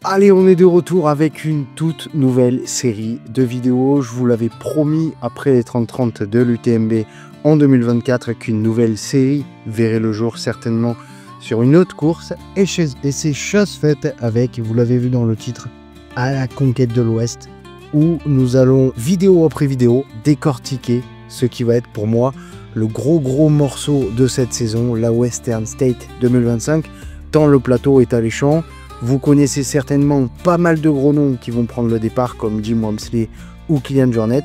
Allez, on est de retour avec une toute nouvelle série de vidéos. Je vous l'avais promis après les 30-30 de l'UTMB en 2024 qu'une nouvelle série verrait le jour certainement sur une autre course. Et c'est chose faite avec, vous l'avez vu dans le titre, à la conquête de l'Ouest, où nous allons vidéo après vidéo décortiquer ce qui va être pour moi le gros morceau de cette saison, la Western State 2025, tant le plateau est alléchant. Vous connaissez certainement pas mal de gros noms qui vont prendre le départ comme Jim Walmsley ou Kilian Jornet.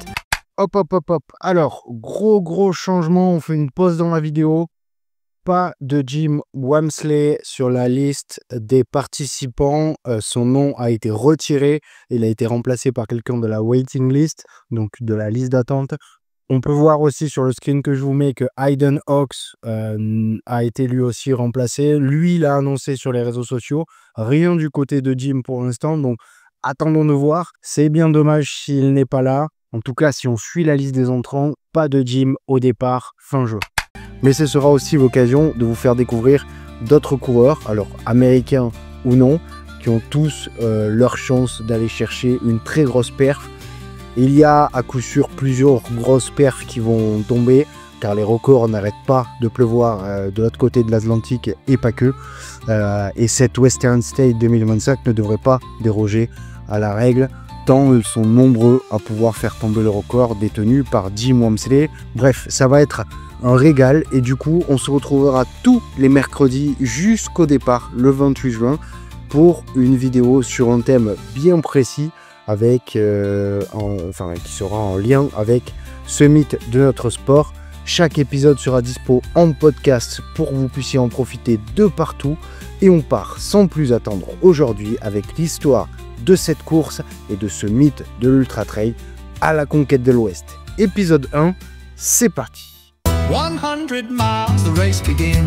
Hop. Alors, gros changement, on fait une pause dans la vidéo. Pas de Jim Walmsley sur la liste des participants. Son nom a été retiré. Il a été remplacé par quelqu'un de la waiting list, donc de la liste d'attente. On peut voir aussi sur le screen que je vous mets que Hayden Hawks a été lui aussi remplacé. Lui, il a annoncé sur les réseaux sociaux. Rien du côté de Jim pour l'instant. Donc, attendons de voir. C'est bien dommage s'il n'est pas là. En tout cas, si on suit la liste des entrants, pas de Jim au départ, fin jeu. Mais ce sera aussi l'occasion de vous faire découvrir d'autres coureurs, alors américains ou non, qui ont tous leur chance d'aller chercher une très grosse perf. Il y a à coup sûr plusieurs grosses perfs qui vont tomber, car les records n'arrêtent pas de pleuvoir de l'autre côté de l'Atlantique et pas que. Et cette Western State 2025 ne devrait pas déroger à la règle, tant ils sont nombreux à pouvoir faire tomber le record détenu par Jim Walmsley. Bref, ça va être un régal et du coup, on se retrouvera tous les mercredis jusqu'au départ, le 28 juin, pour une vidéo sur un thème bien précis, avec, qui sera en lien avec ce mythe de notre sport. Chaque épisode sera dispo en podcast pour que vous puissiez en profiter de partout. Et on part sans plus attendre aujourd'hui avec l'histoire de cette course et de ce mythe de l'Ultra Trail à la conquête de l'Ouest. Épisode 1, c'est parti. 100 miles, the race begins.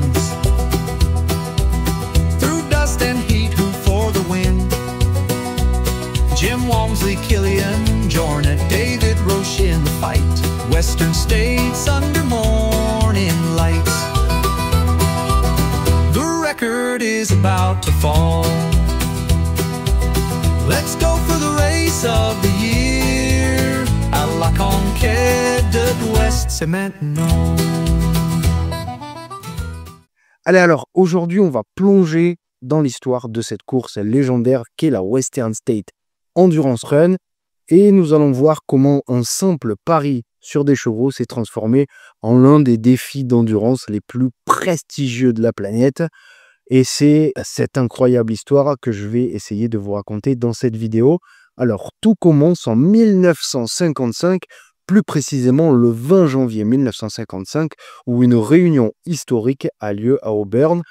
Through dust and heat, who for the win? Jim Walmsley, Kilian Jornet, David Roche in the fight. Western States under morning lights. The record is about to fall. Let's go for the race of the year. À la conquête de l'Ouest, c'est maintenant. Allez, alors aujourd'hui on va plonger dans l'histoire de cette course légendaire qu'est la Western State Endurance Run, et nous allons voir comment un simple pari sur des chevaux s'est transformé en l'un des défis d'endurance les plus prestigieux de la planète. Et c'est cette incroyable histoire que je vais essayer de vous raconter dans cette vidéo. Alors, tout commence en 1955, plus précisément le 20 janvier 1955, où une réunion historique a lieu à Auburn.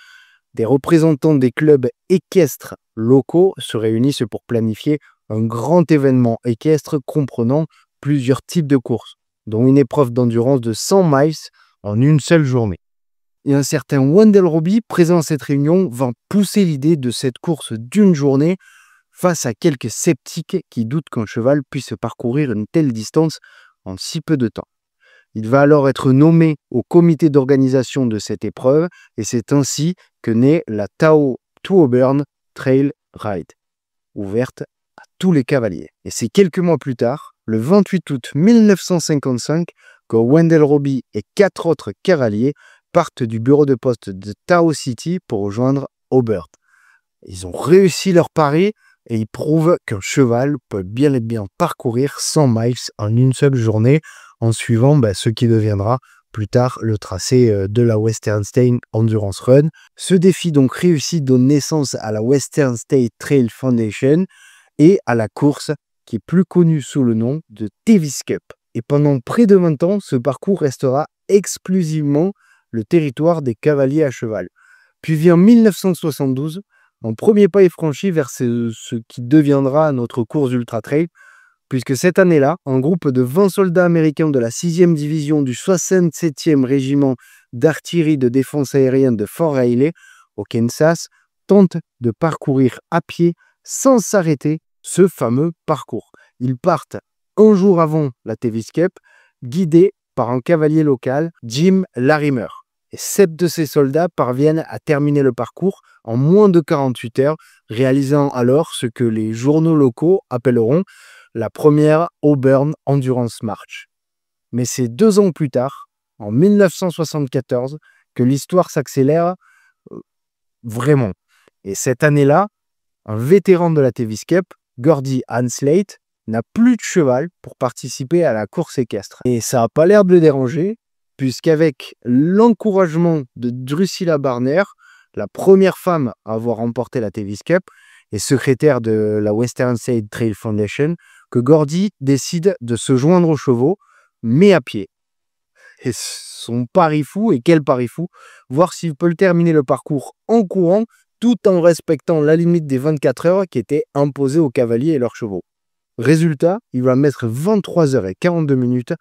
Des représentants des clubs équestres locaux se réunissent pour planifier un grand événement équestre comprenant plusieurs types de courses, dont une épreuve d'endurance de 100 miles en une seule journée. Et un certain Wendell Robbie, présent à cette réunion, va pousser l'idée de cette course d'une journée face à quelques sceptiques qui doutent qu'un cheval puisse parcourir une telle distance en si peu de temps. Il va alors être nommé au comité d'organisation de cette épreuve et c'est ainsi que naît la Tahoe to Auburn Trail Ride, ouverte à tous les cavaliers. Et c'est quelques mois plus tard, le 28 août 1955, que Wendell Robbie et 4 autres cavaliers partent du bureau de poste de Tahoe City pour rejoindre Auburn. Ils ont réussi leur pari et ils prouvent qu'un cheval peut bien et bien parcourir 100 miles en une seule journée en suivant ce qui deviendra plus tard le tracé de la Western State Endurance Run. Ce défi donc réussi donne naissance à la Western State Trail Foundation et à la course qui est plus connue sous le nom de Davis Cup. Et pendant près de 20 ans, ce parcours restera exclusivement le territoire des cavaliers à cheval. Puis vient 1972, un premier pas est franchi vers ce qui deviendra notre course Ultra Trail, puisque cette année-là, un groupe de 20 soldats américains de la 6e division du 67e régiment d'artillerie de défense aérienne de Fort Riley, au Kansas, tente de parcourir à pied, sans s'arrêter, ce fameux parcours. Ils partent un jour avant la Davis Cup, guidés par un cavalier local, Jim Larimer. Et 7 de ces soldats parviennent à terminer le parcours en moins de 48 heures, réalisant alors ce que les journaux locaux appelleront la première Auburn Endurance March. Mais c'est 2 ans plus tard, en 1974, que l'histoire s'accélère vraiment. Et cette année-là, un vétéran de la Davis Cup, Gordy Hansleit, n'a plus de cheval pour participer à la course équestre. Et ça n'a pas l'air de le déranger, puisqu'avec l'encouragement de Drusilla Barner, la première femme à avoir remporté la Davis Cup et secrétaire de la Western State Trail Foundation, que Gordy décide de se joindre aux chevaux, mais à pied. Et son pari fou, et quel pari fou, voir s'il peut terminer le parcours en courant, tout en respectant la limite des 24 heures qui était imposée aux cavaliers et leurs chevaux. Résultat, il va mettre 23 heures et 42 minutes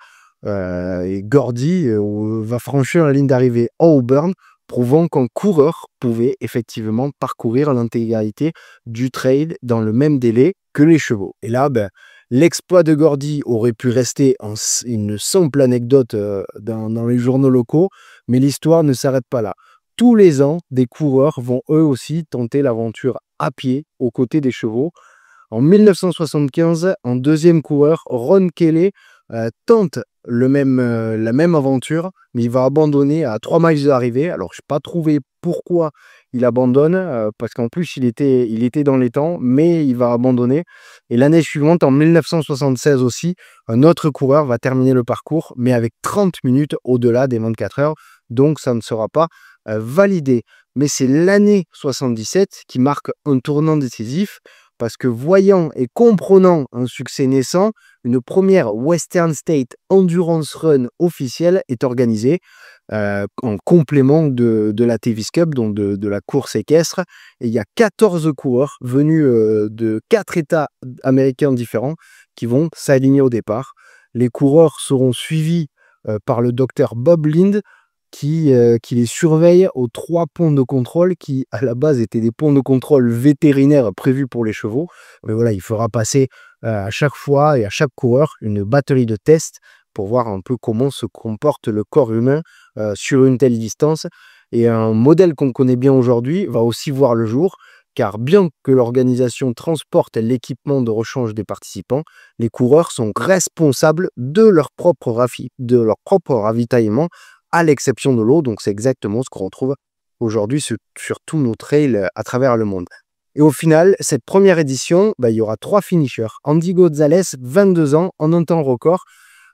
et Gordy va franchir la ligne d'arrivée à Auburn, prouvant qu'un coureur pouvait effectivement parcourir l'intégralité du trail dans le même délai que les chevaux. Et là, l'exploit de Gordy aurait pu rester une simple anecdote dans les journaux locaux, mais l'histoire ne s'arrête pas là. Tous les ans, des coureurs vont eux aussi tenter l'aventure à pied aux côtés des chevaux. En 1975, un deuxième coureur, Ron Kelly, tente la même aventure, mais il va abandonner à 3 miles de l'arrivée. Alors, je n'ai pas trouvé pourquoi il abandonne, parce qu'en plus, il était dans les temps, mais il va abandonner. Et l'année suivante, en 1976 aussi, un autre coureur va terminer le parcours, mais avec 30 minutes au-delà des 24 heures. Donc, ça ne sera pas validé. Mais c'est l'année 77 qui marque un tournant décisif, parce que voyant et comprenant un succès naissant, une première Western State Endurance Run officielle est organisée en complément de la Davis Cup, donc de la course équestre. Et il y a 14 coureurs venus de 4 États américains différents qui vont s'aligner au départ. Les coureurs seront suivis par le docteur Bob Lind, qui les surveille aux 3 ponts de contrôle qui, à la base, étaient des ponts de contrôle vétérinaires prévus pour les chevaux. Mais voilà, il fera passer à chaque fois et à chaque coureur une batterie de tests pour voir un peu comment se comporte le corps humain sur une telle distance. Et un modèle qu'on connaît bien aujourd'hui va aussi voir le jour, car bien que l'organisation transporte l'équipement de rechange des participants, les coureurs sont responsables de leur propre ravitaillement, à l'exception de l'eau. Donc c'est exactement ce qu'on retrouve aujourd'hui sur tous nos trails à travers le monde. Et au final, cette première édition, il y aura 3 finishers. Andy Gonzalez, 22 ans, en un temps record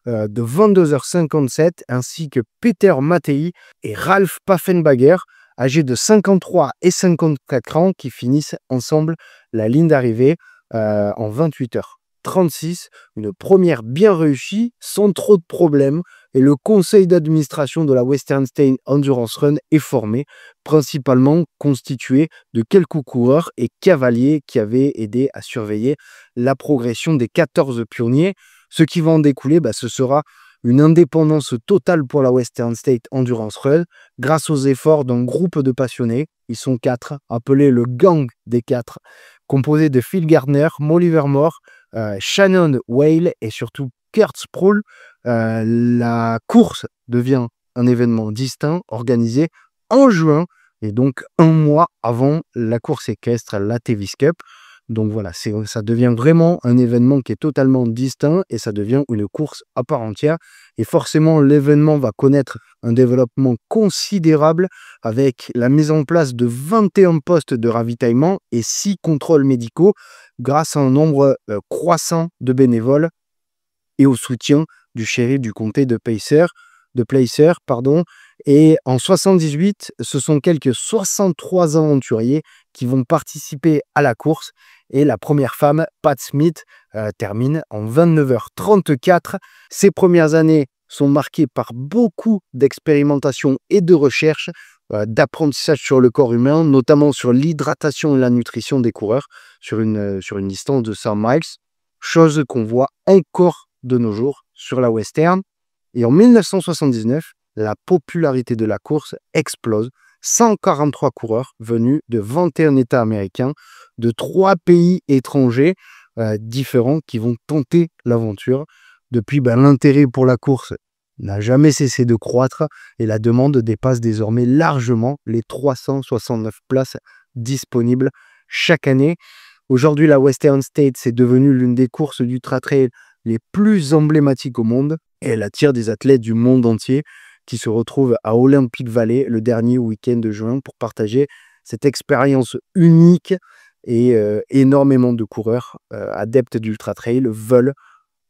de 22h57, ainsi que Peter Mattei et Ralph Paffenbager, âgés de 53 et 54 ans, qui finissent ensemble la ligne d'arrivée en 28h36. Une première bien réussie, sans trop de problèmes. Et le conseil d'administration de la Western State Endurance Run est formé, principalement constitué de quelques coureurs et cavaliers qui avaient aidé à surveiller la progression des 14 pionniers. Ce qui va en découler, ce sera une indépendance totale pour la Western State Endurance Run, grâce aux efforts d'un groupe de passionnés. Ils sont 4, appelés le Gang des 4, composé de Phil Gardner, Molly Vermore, Shannon Whale et surtout Kurt Sproul. La course devient un événement distinct organisé en juin et donc un mois avant la course équestre, la Davis Cup. Donc voilà, ça devient vraiment un événement qui est totalement distinct et ça devient une course à part entière. Et forcément, l'événement va connaître un développement considérable avec la mise en place de 21 postes de ravitaillement et 6 contrôles médicaux grâce à un nombre croissant de bénévoles et au soutien du shérif du comté de Placer. Et en 78, ce sont quelques 63 aventuriers qui vont participer à la course. Et la première femme, Pat Smith, termine en 29h34. Ces premières années sont marquées par beaucoup d'expérimentation et de recherche, d'apprentissage sur le corps humain, notamment sur l'hydratation et la nutrition des coureurs sur une distance de 100 miles, chose qu'on voit encore de nos jours sur la Western. Et en 1979, la popularité de la course explose. 143 coureurs venus de 21 États américains, de 3 pays étrangers différents qui vont tenter l'aventure. Depuis, l'intérêt pour la course n'a jamais cessé de croître et la demande dépasse désormais largement les 369 places disponibles chaque année. Aujourd'hui, la Western States est devenue l'une des courses d'ultra trail les plus emblématiques au monde et elle attire des athlètes du monde entier qui se retrouvent à Olympic Valley le dernier week-end de juin pour partager cette expérience unique et énormément de coureurs adeptes d'ultra trail veulent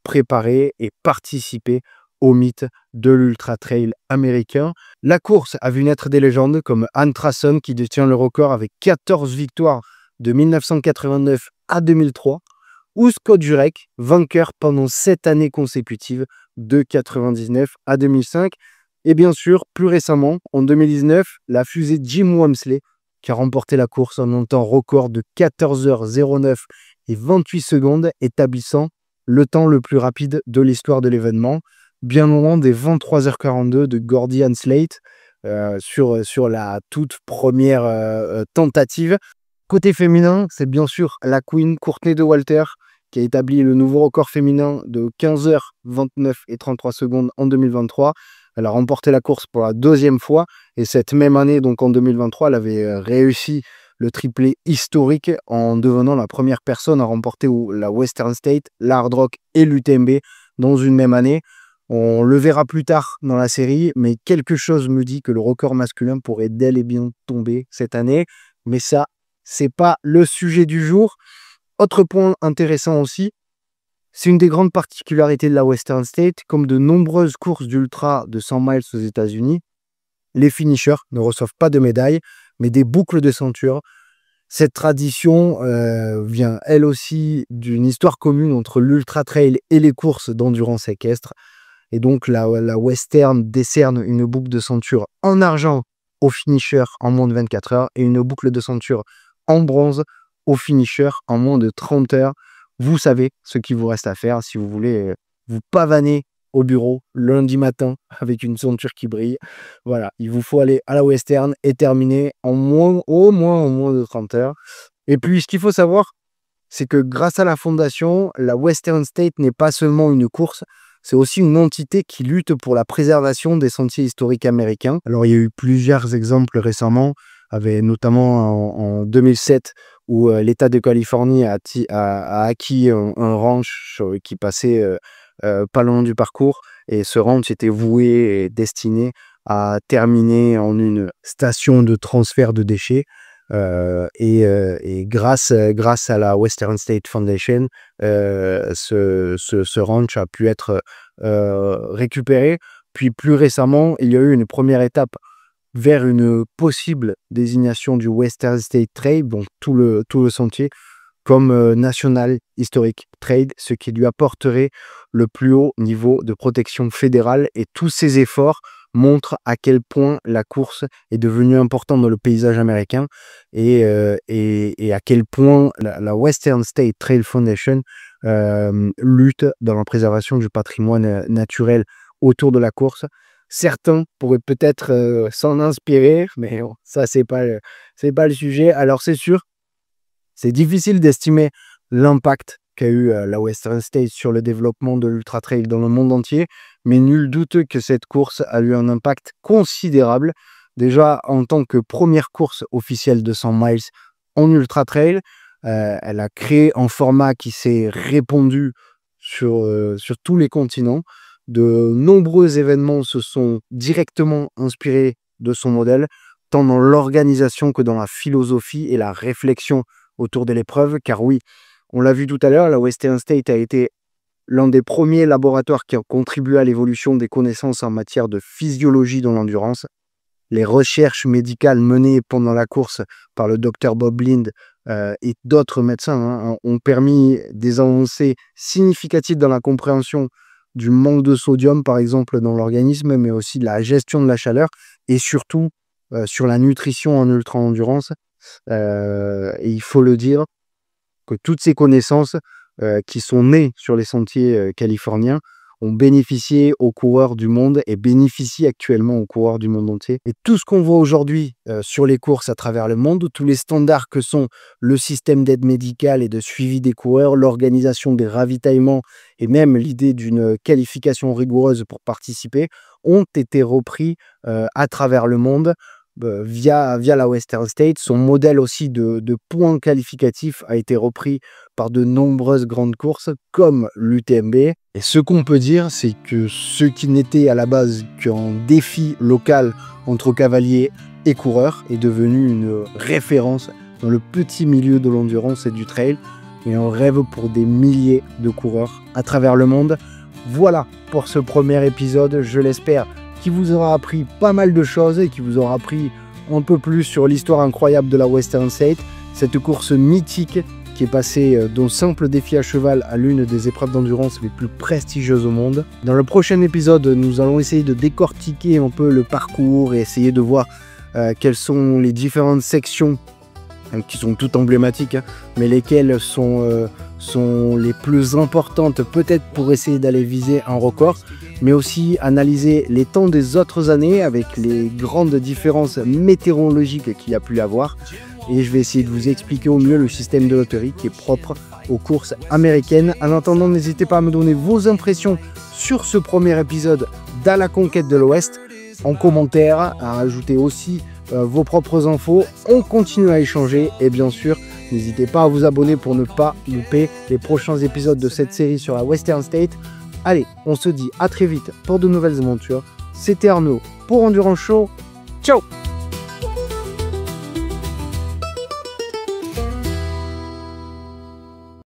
préparer et participer au mythe de l'ultra trail américain. La course a vu naître des légendes comme Ann Trason qui détient le record avec 14 victoires de 1989 à 2003 ou Scott Jurek, vainqueur pendant 7 années consécutives de 1999 à 2005. Et bien sûr, plus récemment, en 2019, la fusée Jim Walmsley qui a remporté la course en un temps record de 14h09 et 28 secondes, établissant le temps le plus rapide de l'histoire de l'événement, bien loin des 23h42 de Gordy Slate sur la toute première tentative. Côté féminin, c'est bien sûr la Queen Courtney Dauwalter qui a établi le nouveau record féminin de 15h29 et 33 secondes en 2023. Elle a remporté la course pour la deuxième fois et cette même année, donc en 2023, elle avait réussi le triplé historique en devenant la première personne à remporter la Western State, la Hard Rock et l'UTMB dans une même année. On le verra plus tard dans la série, mais quelque chose me dit que le record masculin pourrait bel et bien tomber cette année. Mais ça, c'est pas le sujet du jour. Autre point intéressant aussi, c'est une des grandes particularités de la Western State, comme de nombreuses courses d'ultra de 100 miles aux États-Unis, les finishers ne reçoivent pas de médailles, mais des boucles de ceinture. Cette tradition vient elle aussi d'une histoire commune entre l'ultra trail et les courses d'endurance équestre. Et donc la Western décerne une boucle de ceinture en argent aux finishers en moins de 24 heures et une boucle de ceinture en bronze aux finishers en moins de 30 heures. Vous savez ce qu'il vous reste à faire si vous voulez vous pavaner au bureau lundi matin avec une ceinture qui brille. Voilà, il vous faut aller à la Western et terminer au moins en moins de 30 heures. Et puis, ce qu'il faut savoir, c'est que grâce à la fondation, la Western State n'est pas seulement une course, c'est aussi une entité qui lutte pour la préservation des sentiers historiques américains. Alors, il y a eu plusieurs exemples récemment, notamment en 2007, où l'État de Californie a acquis un ranch qui passait pas loin du parcours. Et ce ranch était voué et destiné à terminer en une station de transfert de déchets. Et grâce à la Western State Foundation, ce ranch a pu être récupéré. Puis plus récemment, il y a eu une première étape vers une possible désignation du Western State Trail, donc tout le sentier, comme National Historic Trail, ce qui lui apporterait le plus haut niveau de protection fédérale. Et tous ces efforts montrent à quel point la course est devenue importante dans le paysage américain et à quel point la Western State Trail Foundation lutte dans la préservation du patrimoine naturel autour de la course. Certains pourraient peut-être s'en inspirer, mais bon, ça, c'est pas le sujet. Alors, c'est sûr, c'est difficile d'estimer l'impact qu'a eu la Western State sur le développement de l'ultra trail dans le monde entier, mais nul doute que cette course a eu un impact considérable. Déjà, en tant que première course officielle de 100 miles en ultra trail, elle a créé un format qui s'est répandu sur tous les continents. De nombreux événements se sont directement inspirés de son modèle, tant dans l'organisation que dans la philosophie et la réflexion autour de l'épreuve. Car oui, on l'a vu tout à l'heure, la Western State a été l'un des premiers laboratoires qui a contribué à l'évolution des connaissances en matière de physiologie dans l'endurance. Les recherches médicales menées pendant la course par le Dr Bob Lind et d'autres médecins ont permis des avancées significatives dans la compréhension du manque de sodium, par exemple, dans l'organisme, mais aussi de la gestion de la chaleur et surtout sur la nutrition en ultra-endurance. Et il faut le dire que toutes ces connaissances qui sont nées sur les sentiers californiens ont bénéficié aux coureurs du monde et bénéficient actuellement aux coureurs du monde entier. Et tout ce qu'on voit aujourd'hui sur les courses à travers le monde, tous les standards que sont le système d'aide médicale et de suivi des coureurs, l'organisation des ravitaillements et même l'idée d'une qualification rigoureuse pour participer, ont été repris à travers le monde via la Western State. Son modèle aussi de points qualificatifs a été repris par de nombreuses grandes courses comme l'UTMB. Et ce qu'on peut dire, c'est que ce qui n'était à la base qu'un défi local entre cavaliers et coureurs est devenu une référence dans le petit milieu de l'endurance et du trail et un rêve pour des milliers de coureurs à travers le monde. Voilà pour ce premier épisode, je l'espère, qui vous aura appris pas mal de choses et qui vous aura appris un peu plus sur l'histoire incroyable de la Western State, cette course mythique qui est passée d'un simple défi à cheval à l'une des épreuves d'endurance les plus prestigieuses au monde. Dans le prochain épisode, nous allons essayer de décortiquer un peu le parcours et essayer de voir quelles sont les différentes sections qui sont toutes emblématiques, mais lesquelles sont les plus importantes peut-être pour essayer d'aller viser un record, mais aussi analyser les temps des autres années avec les grandes différences météorologiques qu'il y a pu y avoir. Et je vais essayer de vous expliquer au mieux le système de loterie qui est propre aux courses américaines. En attendant, n'hésitez pas à me donner vos impressions sur ce premier épisode d'À la conquête de l'Ouest en commentaire, à ajouter aussi vos propres infos. On continue à échanger et bien sûr, n'hésitez pas à vous abonner pour ne pas louper les prochains épisodes de cette série sur la Western State. Allez, on se dit à très vite pour de nouvelles aventures. C'était Arnaud pour Endurance Show. Ciao!